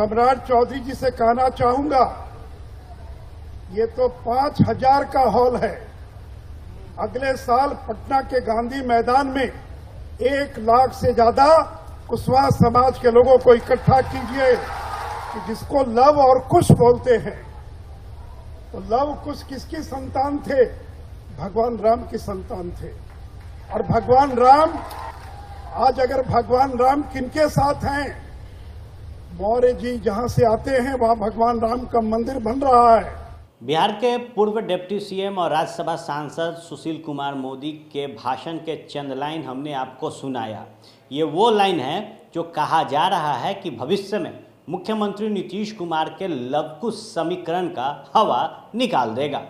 सम्राट चौधरी जी से कहना चाहूंगा, ये तो 5000 का हॉल है। अगले साल पटना के गांधी मैदान में 1 लाख से ज्यादा कुशवाहा समाज के लोगों को इकट्ठा कीजिए, कि जिसको लव और कुश बोलते हैं। तो लव कुश किसकी संतान थे? भगवान राम की संतान थे। और भगवान राम, आज अगर भगवान राम किनके साथ हैं? मौर्य जी जहां से आते हैं वहां भगवान राम का मंदिर बन रहा है। बिहार के पूर्व डिप्टी सीएम और राज्यसभा सांसद सुशील कुमार मोदी के भाषण के चंद लाइन हमने आपको सुनाया। ये वो लाइन है जो कहा जा रहा है कि भविष्य में मुख्यमंत्री नीतीश कुमार के लवकुश समीकरण का हवा निकाल देगा।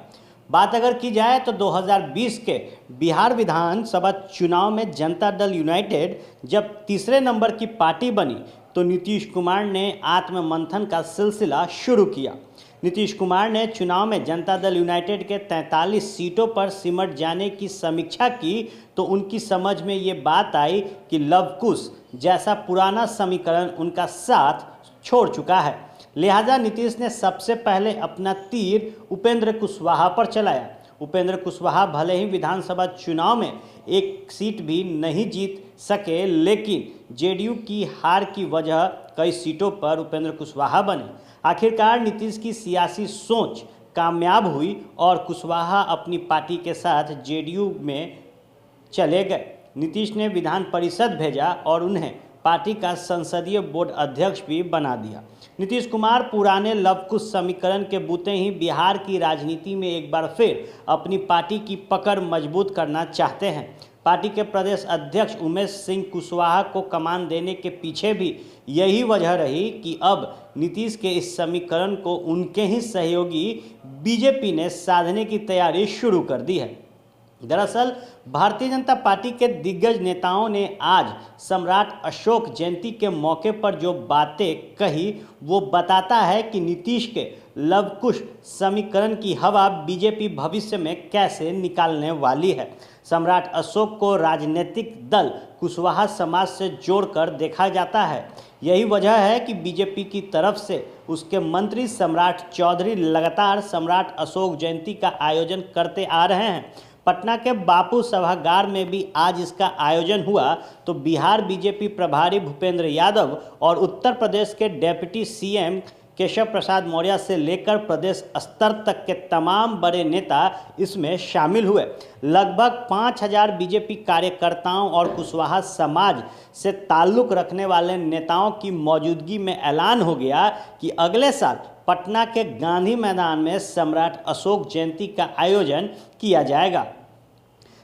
बात अगर की जाए तो 2020 के बिहार विधानसभा चुनाव में जनता दल यूनाइटेड जब तीसरे नंबर की पार्टी बनी तो नीतीश कुमार ने आत्ममंथन का सिलसिला शुरू किया। नीतीश कुमार ने चुनाव में जनता दल यूनाइटेड के 43 सीटों पर सिमट जाने की समीक्षा की तो उनकी समझ में ये बात आई कि लवकुश जैसा पुराना समीकरण उनका साथ छोड़ चुका है। लिहाजा नीतीश ने सबसे पहले अपना तीर उपेंद्र कुशवाहा पर चलाया। उपेंद्र कुशवाहा भले ही विधानसभा चुनाव में एक सीट भी नहीं जीत सके, लेकिन जेडीयू की हार की वजह कई सीटों पर उपेंद्र कुशवाहा बने। आखिरकार नीतीश की सियासी सोच कामयाब हुई और कुशवाहा अपनी पार्टी के साथ जेडीयू में चले गए। नीतीश ने विधान परिषद भेजा और उन्हें पार्टी का संसदीय बोर्ड अध्यक्ष भी बना दिया। नीतीश कुमार पुराने लवकुश समीकरण के बूते ही बिहार की राजनीति में एक बार फिर अपनी पार्टी की पकड़ मजबूत करना चाहते हैं। पार्टी के प्रदेश अध्यक्ष उमेश सिंह कुशवाहा को कमान देने के पीछे भी यही वजह रही कि अब नीतीश के इस समीकरण को उनके ही सहयोगी बीजेपी ने साधने की तैयारी शुरू कर दी है। दरअसल भारतीय जनता पार्टी के दिग्गज नेताओं ने आज सम्राट अशोक जयंती के मौके पर जो बातें कही वो बताता है कि नीतीश के लवकुश समीकरण की हवा बीजेपी भविष्य में कैसे निकालने वाली है। सम्राट अशोक को राजनीतिक दल कुशवाहा समाज से जोड़कर देखा जाता है। यही वजह है कि बीजेपी की तरफ से उसके मंत्री सम्राट चौधरी लगातार सम्राट अशोक जयंती का आयोजन करते आ रहे हैं। पटना के बापू सभागार में भी आज इसका आयोजन हुआ तो बिहार बीजेपी प्रभारी भूपेंद्र यादव और उत्तर प्रदेश के डिप्टी सीएम केशव प्रसाद मौर्य से लेकर प्रदेश स्तर तक के तमाम बड़े नेता इसमें शामिल हुए। लगभग 5000 बीजेपी कार्यकर्ताओं और कुशवाहा समाज से ताल्लुक़ रखने वाले नेताओं की मौजूदगी में ऐलान हो गया कि अगले साल पटना के गांधी मैदान में सम्राट अशोक जयंती का आयोजन किया जाएगा।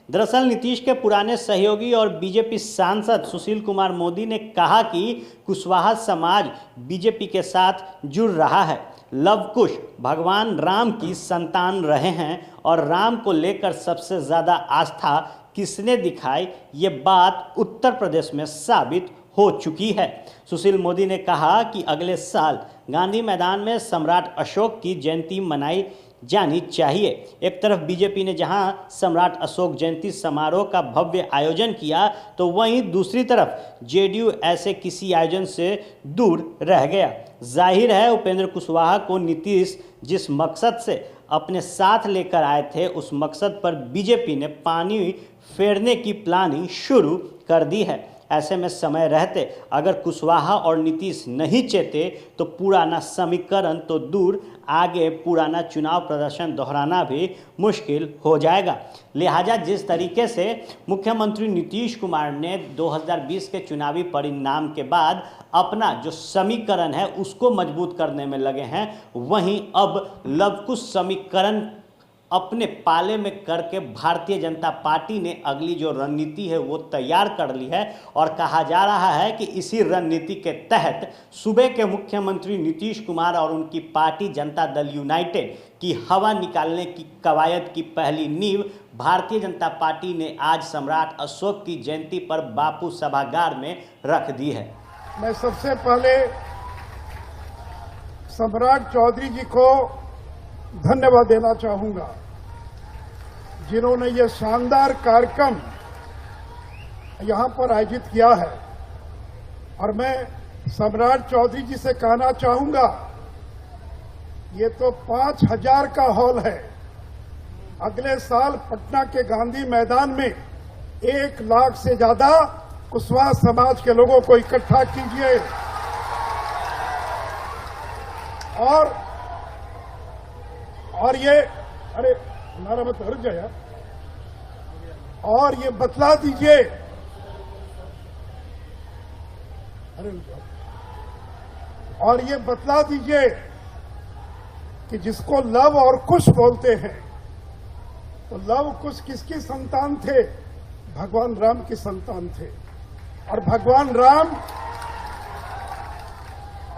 दरअसल नीतीश के पुराने सहयोगी और बीजेपी सांसद सुशील कुमार मोदी ने कहा कि कुशवाहा समाज बीजेपी के साथ जुड़ रहा है। लवकुश भगवान राम की संतान रहे हैं और राम को लेकर सबसे ज़्यादा आस्था किसने दिखाई, ये बात उत्तर प्रदेश में साबित हो चुकी है। सुशील मोदी ने कहा कि अगले साल गांधी मैदान में सम्राट अशोक की जयंती मनाई जानी चाहिए। एक तरफ बीजेपी ने जहां सम्राट अशोक जयंती समारोह का भव्य आयोजन किया तो वहीं दूसरी तरफ जेडीयू ऐसे किसी आयोजन से दूर रह गया। जाहिर है उपेंद्र कुशवाहा को नीतीश जिस मकसद से अपने साथ लेकर आए थे उस मकसद पर बीजेपी ने पानी फेरने की प्लानिंग शुरू कर दी है। ऐसे में समय रहते अगर कुशवाहा और नीतीश नहीं चेते तो पुराना समीकरण तो दूर, आगे पुराना चुनाव प्रदर्शन दोहराना भी मुश्किल हो जाएगा। लिहाजा जिस तरीके से मुख्यमंत्री नीतीश कुमार ने 2020 के चुनावी परिणाम के बाद अपना जो समीकरण है उसको मजबूत करने में लगे हैं, वहीं अब लवकुश समीकरण अपने पाले में करके भारतीय जनता पार्टी ने अगली जो रणनीति है वो तैयार कर ली है। और कहा जा रहा है कि इसी रणनीति के तहत सूबे के मुख्यमंत्री नीतीश कुमार और उनकी पार्टी जनता दल यूनाइटेड की हवा निकालने की कवायद की पहली नींव भारतीय जनता पार्टी ने आज सम्राट अशोक की जयंती पर बापू सभागार में रख दी है। मैं सबसे पहले सम्राट चौधरी जी को धन्यवाद देना चाहूंगा, जिन्होंने ये शानदार कार्यक्रम यहां पर आयोजित किया है। और मैं सम्राट चौधरी जी से कहना चाहूंगा, ये तो 5000 का हॉल है। अगले साल पटना के गांधी मैदान में 1 लाख से ज्यादा कुशवाहा समाज के लोगों को इकट्ठा कीजिए और ये अरे हमारा मत हट जाए और ये बतला दीजिए और ये बतला दीजिए कि जिसको लव और कुश बोलते हैं, तो लव कुश किसकी संतान थे? भगवान राम की संतान थे। और भगवान राम,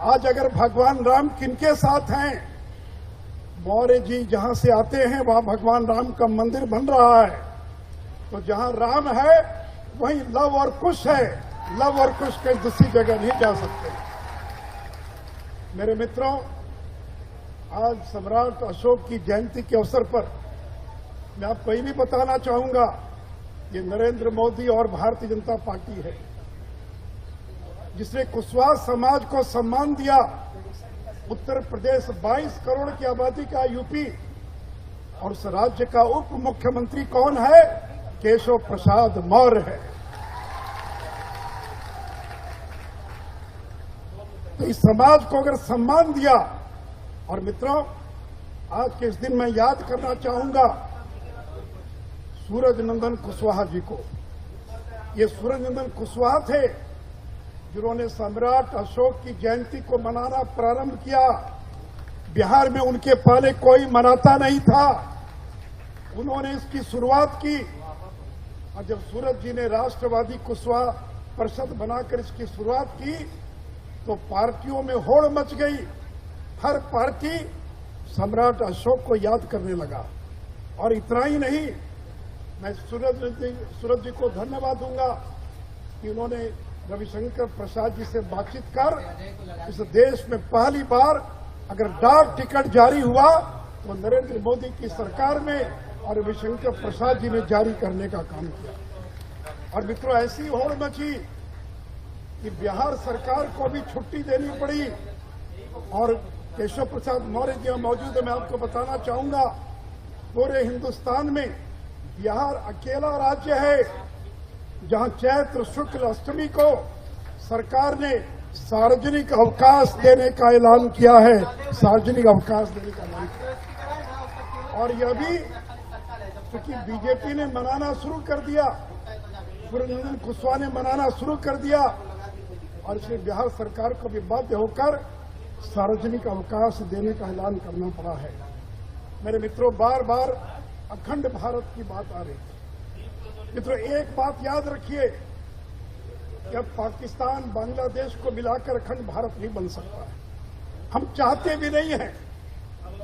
आज अगर भगवान राम किनके साथ हैं? मौर्य जी जहां से आते हैं वहां भगवान राम का मंदिर बन रहा है। तो जहां राम है वहीं लव और कुश है। लव और कुश कहीं दूसरी जगह नहीं जा सकते। मेरे मित्रों, आज सम्राट अशोक की जयंती के अवसर पर मैं आपको ये भी बताना चाहूंगा, ये नरेंद्र मोदी और भारतीय जनता पार्टी है जिसने कुशवाहा समाज को सम्मान दिया। उत्तर प्रदेश 22 करोड़ की आबादी का यूपी, और उस राज्य का उप मुख्यमंत्री कौन है? केशव प्रसाद मौर्य है। तो इस समाज को अगर सम्मान दिया, और मित्रों आज के इस दिन मैं याद करना चाहूंगा सूरज नंदन कुशवाहा जी को। ये सूरज नंदन कुशवाहा थे जिन्होंने सम्राट अशोक की जयंती को मनाना प्रारंभ किया। बिहार में उनके पहले कोई मनाता नहीं था, उन्होंने इसकी शुरुआत की। और जब सूरज जी ने राष्ट्रवादी कुशवाहा परिषद बनाकर इसकी शुरुआत की तो पार्टियों में होड़ मच गई। हर पार्टी सम्राट अशोक को याद करने लगा। और इतना ही नहीं, मैं सूरज जी को धन्यवाद दूंगा कि उन्होंने रविशंकर प्रसाद जी से बातचीत कर इस देश में पहली बार अगर डाक टिकट जारी हुआ तो नरेंद्र मोदी की सरकार में और रविशंकर प्रसाद जी ने जारी करने का काम किया। और मित्रों, ऐसी होड़ मची कि बिहार सरकार को भी छुट्टी देनी पड़ी। और केशव प्रसाद मौर्य जी मौजूद है, मैं आपको बताना चाहूंगा, पूरे हिंदुस्तान में बिहार अकेला राज्य है जहां चैत्र शुक्ल अष्टमी को सरकार ने सार्वजनिक अवकाश देने का ऐलान किया है। सार्वजनिक अवकाश देने का ऐलान किया। और यह भी क्योंकि बीजेपी ने मनाना शुरू कर दिया, सूरजनंदन कुशवाहा ने मनाना शुरू कर दिया, और इसलिए बिहार सरकार को भी बाध्य होकर सार्वजनिक अवकाश देने का ऐलान करना पड़ा है। मेरे मित्रों, बार बार अखंड भारत की बात आ रही है। मित्रों, एक बात याद रखिए कि अब पाकिस्तान बांग्लादेश को मिलाकर अखंड भारत नहीं बन सकता है। हम चाहते भी नहीं हैं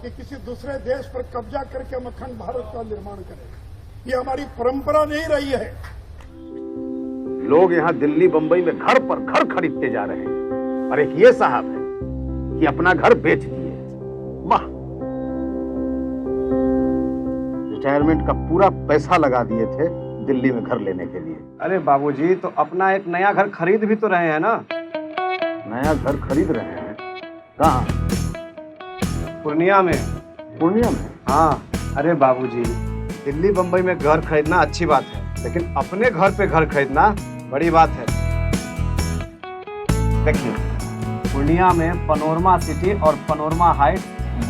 कि किसी दूसरे देश पर कब्जा करके हम अखंड भारत का निर्माण करें। ये हमारी परंपरा नहीं रही है। लोग यहाँ दिल्ली बंबई में घर पर घर खरीदते जा रहे हैं, और एक ये साहब है कि अपना घर बेच दिए। वाह! रिटायरमेंट का पूरा पैसा लगा दिए थे दिल्ली में घर लेने के लिए। अरे बाबूजी, तो अपना एक नया घर खरीद भी तो रहे हैं ना। नया घर खरीद रहे हैं? कहाँ? पूर्णिया में। पूर्णिया में? हाँ। अरे बाबूजी, दिल्ली बंबई में घर खरीदना अच्छी बात है, लेकिन अपने घर पे घर खरीदना बड़ी बात है। देखिए, पूर्णिया में पनोरमा सिटी और पनोरमा हाइट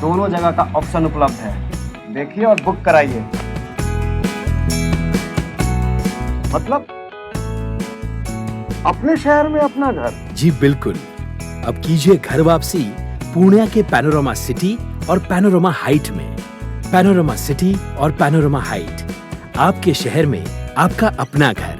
दोनों जगह का ऑप्शन उपलब्ध है। देखिए और बुक कराइए। मतलब अपने शहर में अपना घर? जी बिल्कुल। अब कीजिए घर वापसी पूर्णिया के पैनोरमा सिटी और पैनोरमा हाइट में। पैनोरमा सिटी और पैनोरमा हाइट, आपके शहर में आपका अपना घर।